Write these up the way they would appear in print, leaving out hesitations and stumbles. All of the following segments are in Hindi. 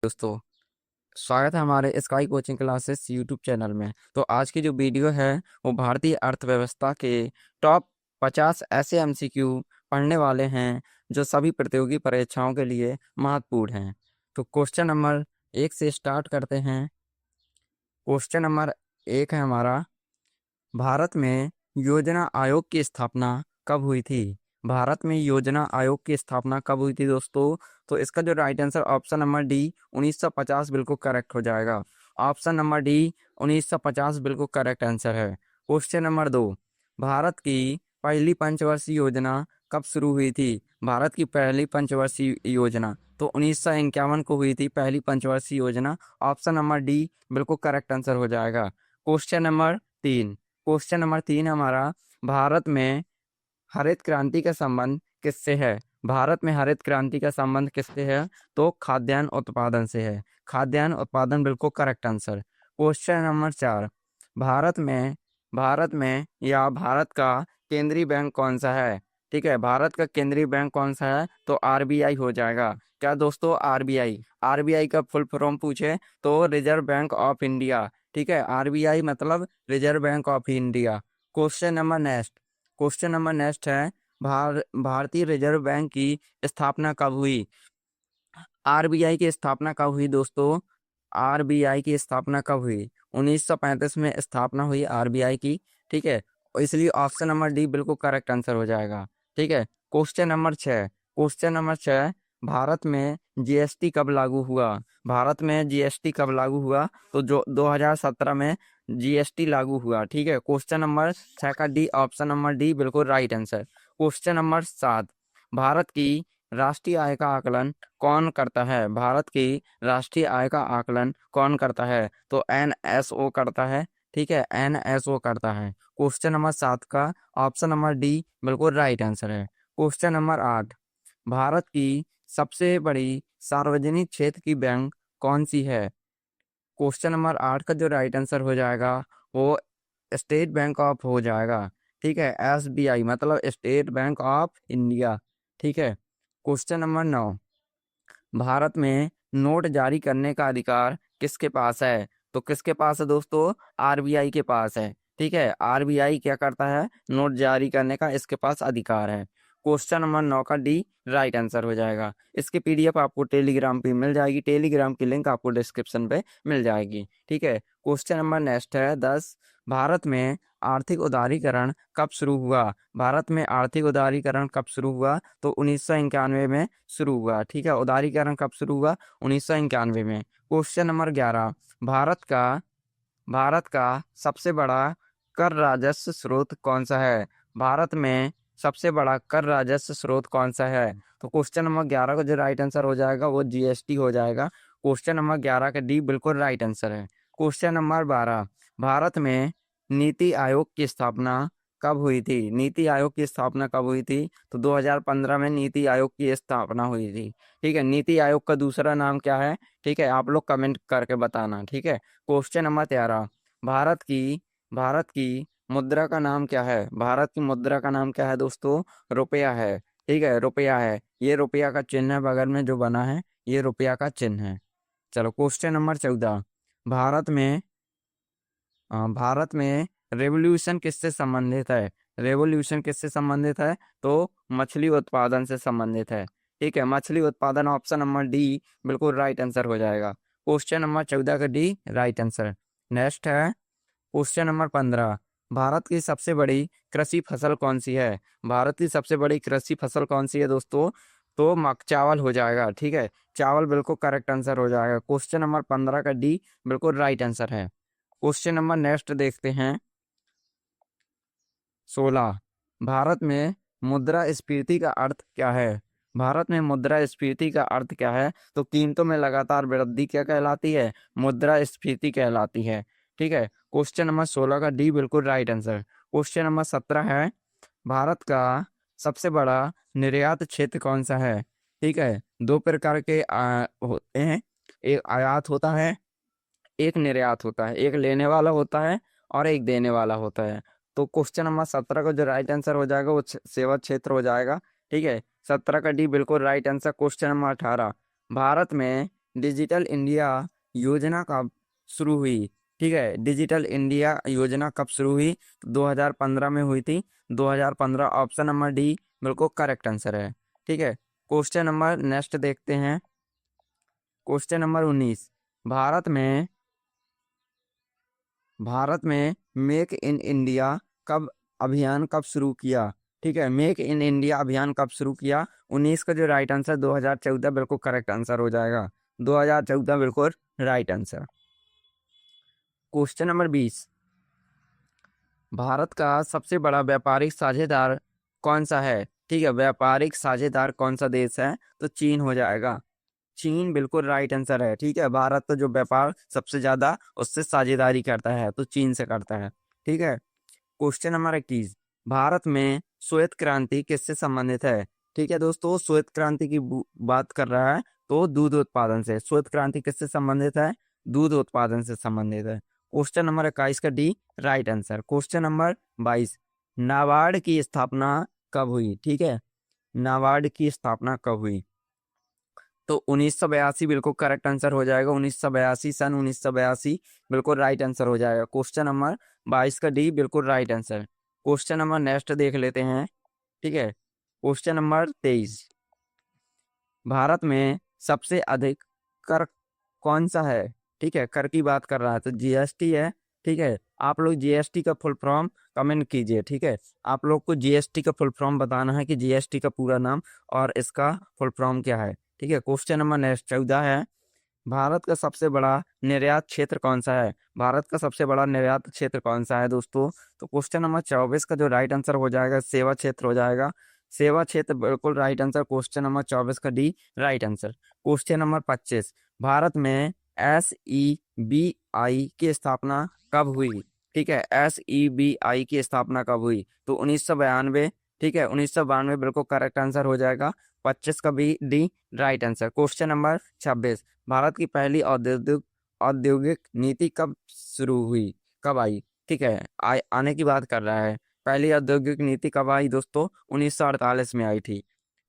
दोस्तों, स्वागत है हमारे sky coaching classes YouTube channel में। तो आज की जो वीडियो है वो भारतीय अर्थव्यवस्था के टॉप 50 ऐसे एमसीक्यू पढ़ने वाले हैं जो सभी प्रतियोगी परीक्षाओं के लिए महत्वपूर्ण हैं। तो क्वेश्चन नंबर 1 से स्टार्ट करते हैं। क्वेश्चन नंबर 1 है हमारा, भारत में योजना आयोग की स्थापना कब हुई थी? भारत में योजना आयोग की स्थापना कब हुई थी दोस्तों? तो इसका जो right answer option number D 1950 बिल्कुल करेक्ट हो जाएगा। ऑप्शन नंबर डी 1950 बिल्कुल करेक्ट आंसर है। क्वेश्चन नंबर 2, भारत की पहली पंचवर्षीय योजना कब शुरू हुई थी? भारत की पहली पंचवर्षीय योजना तो 1951 को हुई थी पहली पंचवर्षीय योजना। ऑप्शन नंबर डी बिल्कुल करेक्ट आंसर हो जाएगा। क्वेश्चन नंबर 3 हमारा, भारत में हरित क्रांति का संबंध किससे है? भारत में हरित क्रांति का संबंध किससे है? तो खाद्यान्न उत्पादन से है। खाद्यान्न उत्पादन बिल्कुल correct answer. Question number 4, Bharat में या भारत का केंद्रीय बैंक कौन सा है? ठीक है, भारत का केंद्रीय बैंक कौन सा है? तो आरबीआई हो जाएगा। क्या दोस्तों? आरबीआई। आरबीआई का फुल फॉर्म पूछे तो रिजर्व बैंक ऑफ इंडिया। ठीक है, आरबीआई मतलब reserve bank of India. Question number next है, भारतीय रिजर्व बैंक की स्थापना कब हुई? आरबीआई की स्थापना कब हुई दोस्तों? आरबीआई की स्थापना कब हुई? 1935 में स्थापना हुई आरबीआई की। ठीक है, इसलिए ऑप्शन नंबर डी बिल्कुल करेक्ट आंसर हो जाएगा। ठीक है, क्वेश्चन नंबर 6, भारत में जीएसटी कब लागू हुआ? भारत में जीएसटी कब लागू हुआ? तो जो 2017 में जीएसटी लागू हुआ। ठीक है, क्वेश्चन नंबर 6 का डी ऑप्शन नंबर डी बिल्कुल right answer. Question number 7, Bharat की राष्ट्रीय आय का आकलन कौन करता है? भारत की राष्ट्रीय आय का आकलन कौन करता है? तो एनएसओ करता है। ठीक है, एनएसओ करता है। क्वेश्चन नंबर 7 का ऑप्शन नंबर डी बिल्कुल राइट आंसर है। क्वेश्चन नंबर 8, भारत की सबसे बड़ी सार्वजनिक क्षेत्र की बैंक कौन सी है? क्वेश्चन नंबर 8 का जो राइट आंसर हो जाएगा वो स्टेट बैंक ऑफ हो जाएगा। ठीक है, एसबीआई मतलब स्टेट बैंक ऑफ इंडिया। ठीक है, क्वेश्चन नंबर 9, भारत में नोट जारी करने का अधिकार किसके पास है? तो किसके पास है दोस्तों? आरबीआई के पास है। ठीक है, आरबीआई क्या करता है? नोट जारी करने का इसके पास अधिकार है। क्वेश्चन नंबर 9 का डी राइट आंसर हो जाएगा। इसकी पीडीएफ आपको टेलीग्राम पे मिल जाएगी। टेलीग्राम की लिंक आपको डिस्क्रिप्शन पे मिल जाएगी। ठीक है, क्वेश्चन नंबर नेक्स्ट है 10, भारत में आर्थिक उदारीकरण कब शुरू हुआ? भारत में आर्थिक उदारीकरण कब शुरू हुआ? तो 1991 में शुरू हुआ। ठीक है, उदारीकरण कब शुरू हुआ? 1991 में। क्वेश्चन नंबर 11, भारत का सबसे बड़ा कर राजस्व स्रोत कौन सा है? भारत में सबसे बड़ा कर राजस्व स्रोत कौन सा है? तो क्वेश्चन नंबर 11 का जो राइट आंसर हो जाएगा वो जीएसटी हो जाएगा। क्वेश्चन नंबर 11 का डी बिल्कुल राइट आंसर है। क्वेश्चन नंबर 12, भारत में नीति आयोग की स्थापना कब हुई थी? नीति आयोग की स्थापना कब हुई थी? तो 2015 में नीति आयोग की स्थापना हुई थी। ठीक है, नीति आयोग का दूसरा नाम क्या है? ठीक है, आप लोग कमेंट करके बताना। ठीक है, क्वेश्चन नंबर 13, भारत की मुद्रा का नाम क्या है? भारत की मुद्रा का नाम क्या है दोस्तों? रुपया है। ठीक है, रुपया है। ये रुपया का चिन्ह है, बगल में जो बना है ये रुपया का चिन्ह है। चलो क्वेश्चन नंबर 14, भारत में भारत में रेवोल्यूशन किससे संबंधित है? रेवोल्यूशन किससे संबंधित है? तो मछली उत्पादन से संबंधित है। ठीक है, मछली उत्पादन ऑप्शन नंबर डी बिल्कुल राइट आंसर हो जाएगा। क्वेश्चन नंबर 14 का डी राइट आंसर। नेक्स्ट है क्वेश्चन नंबर 15, भारत की सबसे बड़ी कृषि फसल कौन सी है? भारत की सबसे बड़ी कृषि फसल कौन सी है दोस्तों? तो मक चावल हो जाएगा। ठीक है, चावल बिल्कुल करेक्ट आंसर हो जाएगा। क्वेश्चन नंबर 15 का डी बिल्कुल राइट आंसर है। क्वेश्चन नंबर नेक्स्ट देखते हैं 16, भारत में मुद्रास्फीति का अर्थ क्या है? भारत में मुद्रास्फीति का अर्थ क्या है? तो कीमतों में लगातार वृद्धि क्या कहलाती है? मुद्रास्फीति कहलाती है। ठीक है, क्वेश्चन नंबर 16 का डी बिल्कुल राइट आंसर। क्वेश्चन नंबर 17 है, भारत का सबसे बड़ा निर्यात क्षेत्र कौन सा है? ठीक है, दो प्रकार के होते हैं, एक आयात होता है, एक निर्यात होता है। एक लेने वाला होता है और एक देने वाला होता है। तो क्वेश्चन नंबर 17 का जो राइट आंसर हो जाएगा वो सेवा क्षेत्र हो जाएगा। ठीक है, 17 का डी बिल्कुल right answer. Question number 18, Bharat में डिजिटल इंडिया योजना कब शुरू हुई? ठीक है, डिजिटल इंडिया योजना कब शुरू हुई? 2015 में हुई थी। 2015, ऑप्शन नंबर डी बिल्कुल करेक्ट आंसर है। ठीक है, क्वेश्चन नंबर नेक्स्ट देखते हैं। क्वेश्चन नंबर 19, भारत में मेक इन इंडिया कब अभियान कब शुरू किया? ठीक है, मेक इन इंडिया अभियान कब शुरू किया? 19 का जो राइट आंसर 2014 बिल्कुल करेक्ट आंसर हो जाएगा। 2014 बिल्कुल right answer. Question number 20, Bharat का सबसे बड़ा व्यापारिक साझेदार कौन सा है? ठीक है, व्यापारिक साझेदार कौन सा देश है? तो चीन हो जाएगा। चीन बिल्कुल राइट आंसर है। ठीक है, भारत तो जो व्यापार सबसे ज्यादा उससे साझेदारी करता है तो चीन से करता है। ठीक है, क्वेश्चन नंबर 21, भारत में श्वेत क्रांति किससे संबंधित है? ठीक है दोस्तों, श्वेत क्रांति की बात कर रहा है तो दूध उत्पादन से। श्वेत क्रांति किससे संबंधित है? दूध उत्पादन से संबंधित है। क्वेश्चन नंबर 21 का D right answer. Question number 22, NABARD की स्थापना कब हुई? ठीक है, नाबार्ड की स्थापना कब हुई? तो 1982 बिल्कुल करेक्ट आंसर हो जाएगा। 1982, सन 1982 बिल्कुल राइट आंसर हो जाएगा। क्वेश्चन नंबर 22 का डी बिल्कुल right answer. Question number next देख लेते हैं। ठीक है, क्वेश्चन नंबर 23, भारत में सबसे अधिक कर कौन सा है? ठीक है, कर की बात कर रहा है तो जीएसटी है। ठीक है, आप लोग जीएसटी का फुल फॉर्म कमेंट कीजिए। ठीक है, आप लोग को जीएसटी का फुल फॉर्म बताना है कि जीएसटी का पूरा नाम और इसका फुल फॉर्म क्या है। ठीक है, क्वेश्चन नंबर नेक्स्ट 14 है, भारत का सबसे बड़ा निर्यात क्षेत्र कौन सा है? भारत का सबसे बड़ा निर्यात क्षेत्र कौन सा है दोस्तों? तो क्वेश्चन नंबर 24 का जो राइट आंसर हो जाएगा सेवा क्षेत्र हो जाएगा। सेवा क्षेत्र बिल्कुल राइट आंसर। क्वेश्चन नंबर 24 का D right answer. Question number 25, Bharat में SEBI की स्थापना कब हुई? ठीक है, SEBI की स्थापना कब हुई? तो 1992। ठीक है, 1992 बिल्कुल करेक्ट आंसर हो जाएगा। 25 का B D right answer. Question number 26, Bharat की पहली औद्योगिक औद्योगिक नीति कब शुरू हुई? कब आई? ठीक है, आने की बात कर रहा है। पहली औद्योगिक नीति कब आई दोस्तों? 1948 में आई थी।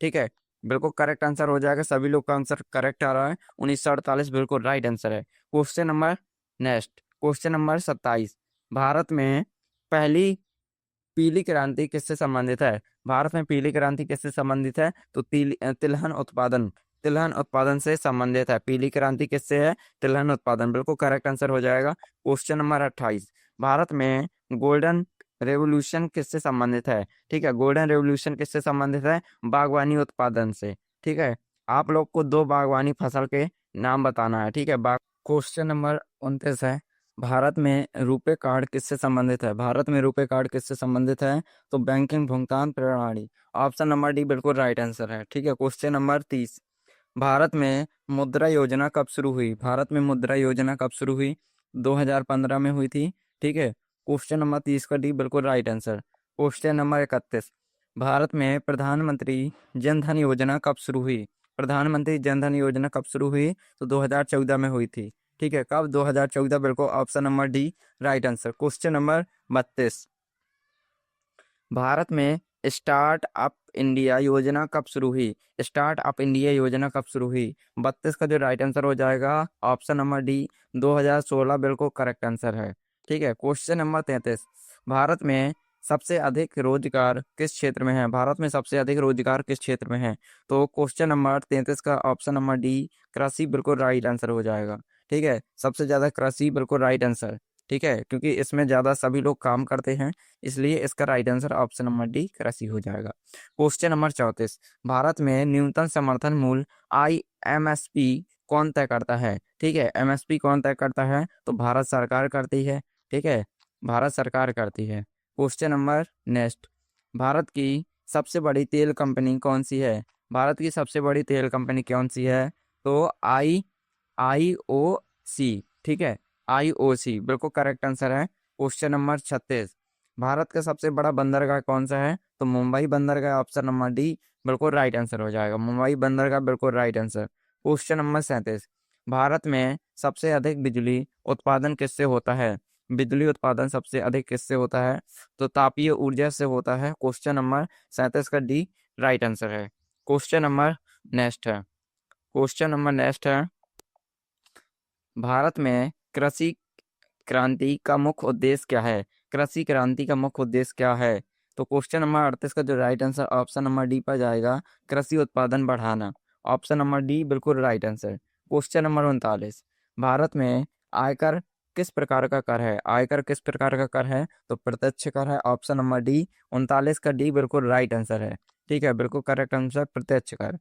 ठीक है, बिल्कुल करेक्ट आंसर हो जाएगा। सभी लोग का आंसर करेक्ट आ रहा है। 1948 बिल्कुल राइट आंसर है। Question number next, question number 27, Bharat में पहली पीली क्रांति किससे संबंधित है? भारत में पीली क्रांति किससे संबंधित है? तो तिलहन उत्पादन से संबंधित है। पीली क्रांति किससे है? तिलहन उत्पादन, बिल्कुल करेक्ट आंसर हो जाएगा। क्वेश्चन नंबर 28, भारत में गोल्डन रेवोल्यूशन किससे संबंधित है? ठीक है, गोल्डन रेवोल्यूशन किससे संबंधित है? बागवानी उत्पादन से। ठीक है, आप लोग को दो बागवानी फसल के नाम बताना है। ठीक है, क्वेश्चन नंबर 29 है, भारत में रुपे कार्ड किससे संबंधित है? भारत में रुपे कार्ड किससे संबंधित है? तो बैंकिंग भुगतान प्रणाली, ऑप्शन नंबर डी बिल्कुल राइट आंसर है। ठीक है, क्वेश्चन नंबर 30, भारत में मुद्रा योजना कब शुरू हुई? भारत में मुद्रा योजना कब शुरू हुई? 2015 में हुई थी। ठीक है, क्वेश्चन नंबर 30 का डी बिल्कुल right answer. Question number 31, Bharat में प्रधानमंत्री जन धन योजना कब शुरू हुई? प्रधानमंत्री जन धन योजना कब शुरू हुई? तो 2014 में हुई थी। ठीक है, कब? 2014 बिल्कुल option number D right answer. Question number 32, Bharat में स्टार्ट अप इंडिया योजना कब शुरू हुई? स्टार्ट अप इंडिया योजना कब शुरू हुई? 32 का जो राइट आंसर हो जाएगा ऑप्शन नंबर डी 2016 बिल्कुल करेक्ट आंसर है। ठीक है, क्वेश्चन नंबर 33, भारत में सबसे अधिक रोजगार किस क्षेत्र में है? भारत में सबसे अधिक रोजगार किस क्षेत्र में है? तो क्वेश्चन नंबर 33 का ऑप्शन नंबर डी कृषि बिल्कुल राइट आंसर हो जाएगा। ठीक है, सबसे ज्यादा कृषि बिल्कुल राइट आंसर। ठीक है, क्योंकि इसमें ज्यादा सभी लोग काम करते हैं, इसलिए इसका right answer option number D कृषि हो जाएगा। क्वेश्चन नंबर 34, भारत में न्यूनतम समर्थन मूल्य IMSP कौन तय करता है? ठीक है, MSP कौन तय करता है? तो भारत सरकार करती है। ठीक है, भारत सरकार करती है। क्वेश्चन नंबर नेक्स्ट, भारत की सबसे बड़ी तेल कंपनी कौन सी है? भारत की सबसे बड़ी तेल कंपनी कौन सी है? तो IOC। ठीक है, IOC बिल्कुल करेक्ट आंसर है। क्वेश्चन नंबर 36, भारत का सबसे बड़ा बंदरगाह कौन सा है? तो मुंबई बंदरगाह, ऑप्शन नंबर डी बिल्कुल राइट आंसर हो जाएगा। मुंबई बंदरगाह बिल्कुल right answer. Question number 37, Bharat में सबसे अधिक बिजली उत्पादन किससे होता है? बिजली उत्पादन सबसे अधिक किससे होता है? तो तापीय ऊर्जा से होता है। क्वेश्चन नंबर 37 का डी राइट आंसर है। क्वेश्चन नंबर नेक्स्ट है, क्वेश्चन नंबर नेक्स्ट है भारत में कृषि क्रांति का मुख्य उद्देश्य क्या है? कृषि क्रांति का मुख्य उद्देश्य क्या है? तो क्वेश्चन नंबर 38 का जो right answer option number D पर जाएगा, कृषि उत्पादन बढ़ाना। ऑप्शन नंबर डी बिल्कुल right answer. Question number 39, Bharat में आयकर किस प्रकार का कर है? आयकर किस प्रकार का कर है? तो प्रत्यक्ष कर है। ऑप्शन नंबर डी 39 का डी बिल्कुल राइट आंसर है। ठीक है, बिल्कुल करेक्ट आंसर प्रत्यक्ष कर।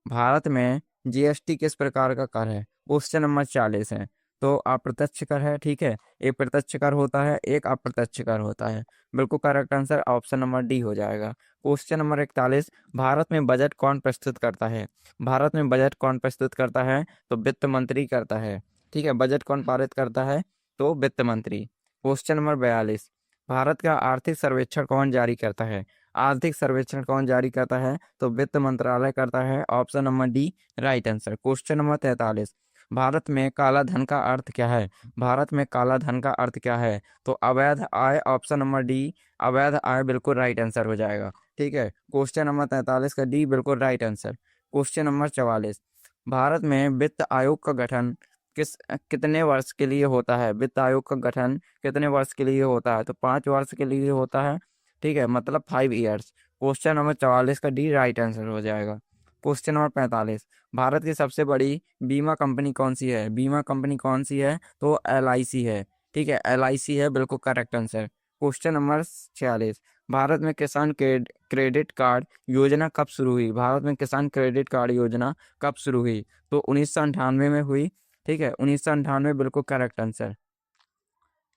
भारत में जीएसटी किस प्रकार का कर है? क्वेश्चन नंबर 40 है। तो अप्रत्यक्ष कर है, ठीक है। एक प्रत्यक्ष कर होता है, एक अप्रत्यक्ष कर होता है। बिल्कुल correct answer option number D हो जाएगा। क्वेश्चन नंबर 41, भारत में बजट कौन प्रस्तुत करता है? भारत में बजट कौन प्रस्तुत करता है? तो वित्त मंत्री करता है। ठीक है, बजट कौन पारित करता है? तो वित्त मंत्री। क्वेश्चन नंबर 42, भारत का आर्थिक सर्वेक्षण कौन जारी करता है? आर्थिक सर्वेक्षण कौन जारी करता है? तो वित्त मंत्रालय करता है। Option number D right answer. Question number 43, Bharat में काला धन का अर्थ क्या है? भारत में काला धन का अर्थ क्या है? तो अवैध आय। ऑप्शन नंबर डी अवैध आय बिल्कुल राइट आंसर हो जाएगा। ठीक है, क्वेश्चन नंबर 43 का डी बिल्कुल right answer. Question number 44, Bharat में वित्त आयोग का गठन कितने वर्ष के लिए होता है? वित्त आयोग का गठन कितने वर्ष के लिए होता है? तो 5 वर्ष के लिए होता है। ठीक है, मतलब 5 ईयर्स। क्वेश्चन नंबर 44 का डी राइट आंसर हो जाएगा। क्वेश्चन नंबर 45, भारत की सबसे बड़ी बीमा कंपनी कौन सी है? बीमा कंपनी कौन सी है? तो LIC है। ठीक है, LIC है बिल्कुल correct answer. Question number 46, Bharat में किसान क्रेडिट कार्ड योजना कब शुरू हुई? भारत में किसान क्रेडिट कार्ड योजना कब शुरू हुई? तो 1998 में हुई। ठीक है, 1998 बिल्कुल करेक्ट आंसर।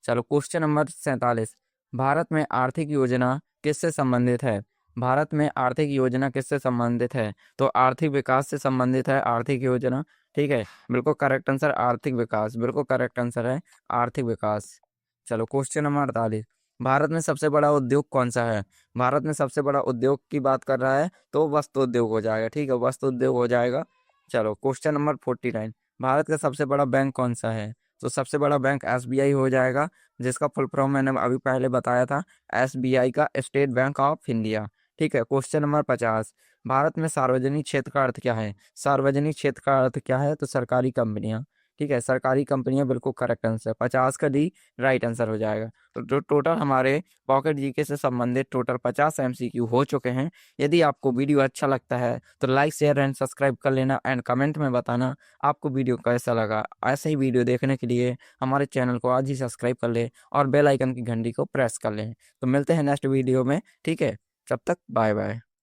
चलो क्वेश्चन नंबर 47, भारत में आर्थिक योजना किससे संबंधित है? भारत में आर्थिक योजना किससे संबंधित है? तो आर्थिक विकास से संबंधित है आर्थिक योजना। ठीक है, बिल्कुल करेक्ट आंसर आर्थिक विकास, बिल्कुल करेक्ट आंसर है आर्थिक विकास। चलो क्वेश्चन नंबर 48, भारत में सबसे बड़ा उद्योग कौन सा है? भारत में सबसे बड़ा उद्योग की बात कर रहा है तो वस्त्र उद्योग हो जाएगा। ठीक है, वस्त्र उद्योग हो जाएगा। चलो क्वेश्चन नंबर 49, भारत का सबसे बड़ा बैंक कौन सा है? तो सबसे बड़ा बैंक SBI हो जाएगा, जिसका फुल फॉर्म मैंने अभी पहले बताया था, SBI का स्टेट बैंक ऑफ इंडिया। ठीक है, क्वेश्चन नंबर 50, भारत में सार्वजनिक क्षेत्र का अर्थ क्या है? सार्वजनिक क्षेत्र का अर्थ क्या है? तो सरकारी कंपनियां। ठीक है, सरकारी कंपनियां बिल्कुल करेक्ट आंसर। 50 का डी राइट आंसर हो जाएगा। तो जो टोटल हमारे पॉकेट जीके से संबंधित टोटल 50 MCQ हो चुके हैं। यदि आपको वीडियो अच्छा लगता है तो लाइक शेयर एंड सब्सक्राइब कर लेना एंड कमेंट में बताना आपको वीडियो कैसा लगा। ऐसे ही वीडियो देखने के लिए हमारे चैनल को आज ही सब्सक्राइब कर ले और बेल आइकन की घंटी को प्रेस कर लें। तो मिलते हैं नेक्स्ट वीडियो में। ठीक है, तब तक बाय बाय।